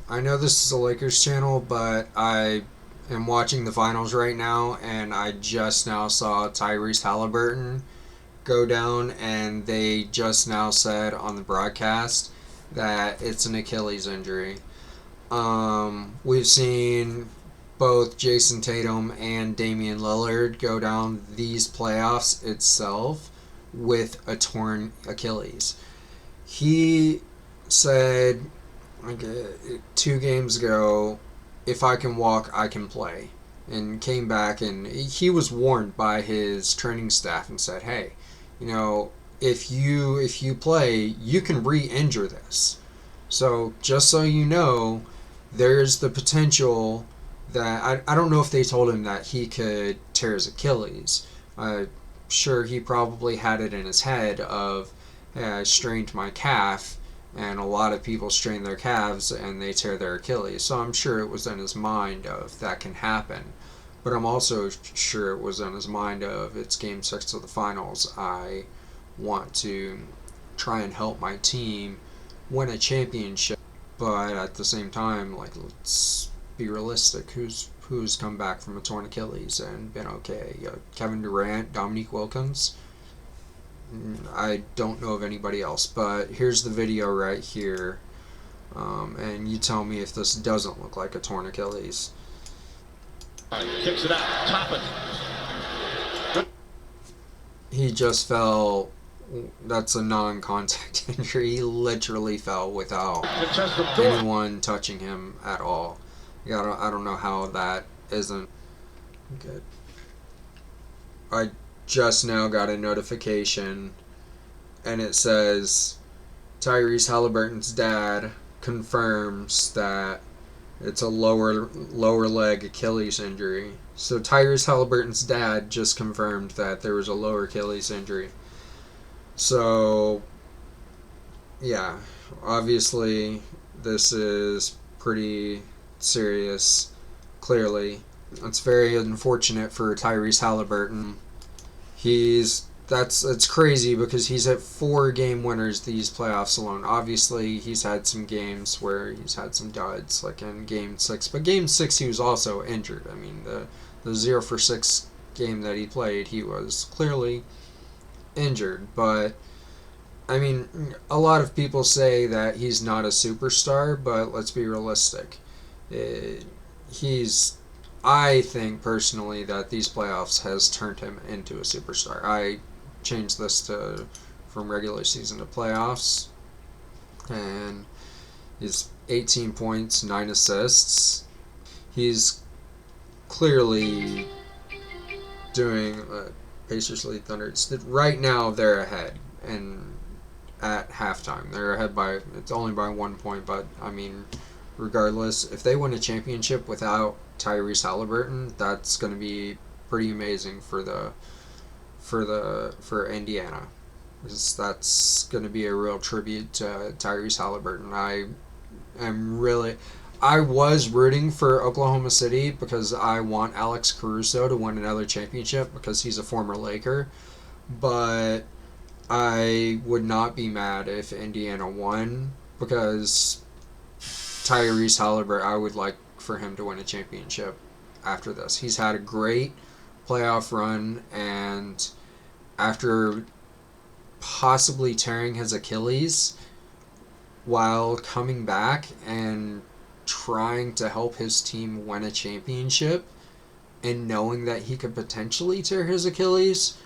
I know this is a Lakers channel, but I am watching the finals right now, and I just now saw Tyrese Haliburton go down, and they just now said on the broadcast that it's an Achilles injury. We've seen both Jason Tatum and Damian Lillard go down these playoffs itself with a torn Achilles. He said like 2 games ago, if I can walk, I can play. And came back, and he was warned by his training staff and said, "Hey, you know, if you play, you can re-injure this. So just so you know, there's the potential that I don't know if they told him that he could tear his Achilles. Sure, he probably had it in his head of, hey, I strained my calf, and a lot of people strain their calves and they tear their Achilles. So I'm sure it was in his mind of that can happen. But I'm also sure it was in his mind of it's game 6 of the finals. I want to try and help my team win a championship. But at the same time, like, let's be realistic. Who's come back from a torn Achilles and been okay? Kevin Durant, Dominique Wilkins. I don't know of anybody else, but here's the video right here, and you tell me if this doesn't look like a torn Achilles. Kicks it out, top it. He just fell. That's a non-contact injury. He literally fell without anyone touching him at all. I don't know how that isn't good. I just now got a notification, and it says Tyrese Haliburton's dad confirms that it's a lower leg Achilles injury. So Tyrese Haliburton's dad just confirmed that there was a lower Achilles injury. So yeah, obviously this is pretty serious. Clearly, it's very unfortunate for Tyrese Haliburton. It's crazy because he's at 4 game winners these playoffs alone. Obviously, he's had some games where he's had some duds, like in game 6. But game 6, he was also injured. I mean, the 0 for 6 game that he played, he was clearly injured. But I mean, a lot of people say that he's not a superstar, but let's be realistic. He's I think personally that these playoffs has turned him into a superstar. I changed this to from regular season to playoffs, and he's 18 points, 9 assists. He's clearly doing Pacers lead Thunder. Right now they're ahead, and at halftime they're ahead by it's only by 1 point. But I mean, regardless, if they win a championship without Tyrese Haliburton, that's going to be pretty amazing for Indiana. That's going to be a real tribute to Tyrese Haliburton. I was rooting for Oklahoma City because I want Alex Caruso to win another championship because he's a former Laker, but I would not be mad if Indiana won because Tyrese Haliburton, I would like for him to win a championship after this. He's had a great playoff run, and after possibly tearing his Achilles while coming back and trying to help his team win a championship and knowing that he could potentially tear his Achilles,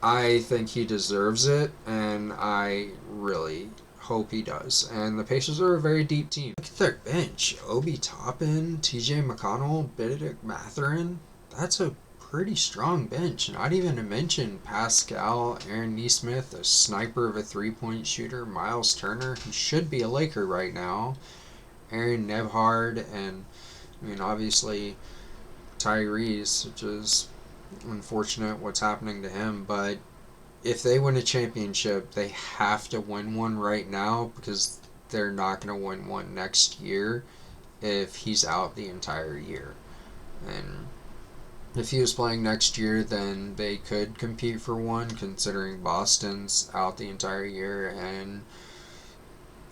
I think he deserves it, and I really hope he does. And the Pacers are a very deep team. Look at their bench. Obi Toppin, TJ McConnell, Benedict Mathurin. That's a pretty strong bench. Not even to mention Pascal, Aaron Nesmith, a sniper of a 3-point shooter, Miles Turner, who should be a Laker right now, Aaron Nebhard, and I mean, obviously Tyrese, which is unfortunate what's happening to him. But if they win a championship, they have to win one right now because they're not going to win one next year if he's out the entire year. And if he was playing next year, then they could compete for one, considering Boston's out the entire year and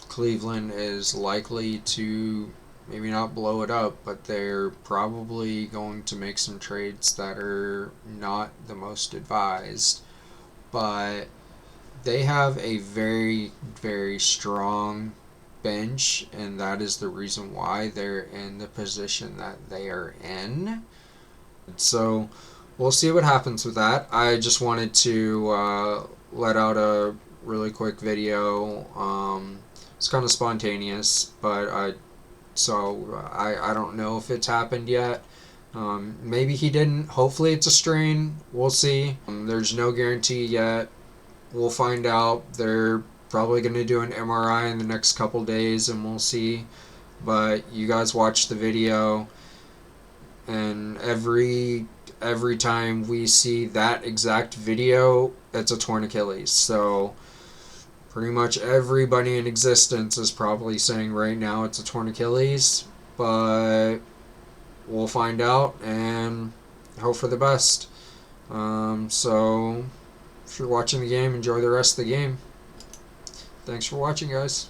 Cleveland is likely to maybe not blow it up, but they're probably going to make some trades that are not the most advised. But they have a very, very strong bench, and that is the reason why they're in the position that they are in. So we'll see what happens with that. I just wanted to let out a really quick video. It's kind of spontaneous, but I don't know if it's happened yet. Maybe he didn't. Hopefully it's a strain. We'll see. There's no guarantee yet. We'll find out. They're probably going to do an MRI in the next couple days, and we'll see. But you guys watch the video, and every time we see that exact video, it's a torn Achilles. So pretty much everybody in existence is probably saying right now it's a torn Achilles, but we'll find out and hope for the best. So if you're watching the game, enjoy the rest of the game. Thanks for watching, guys.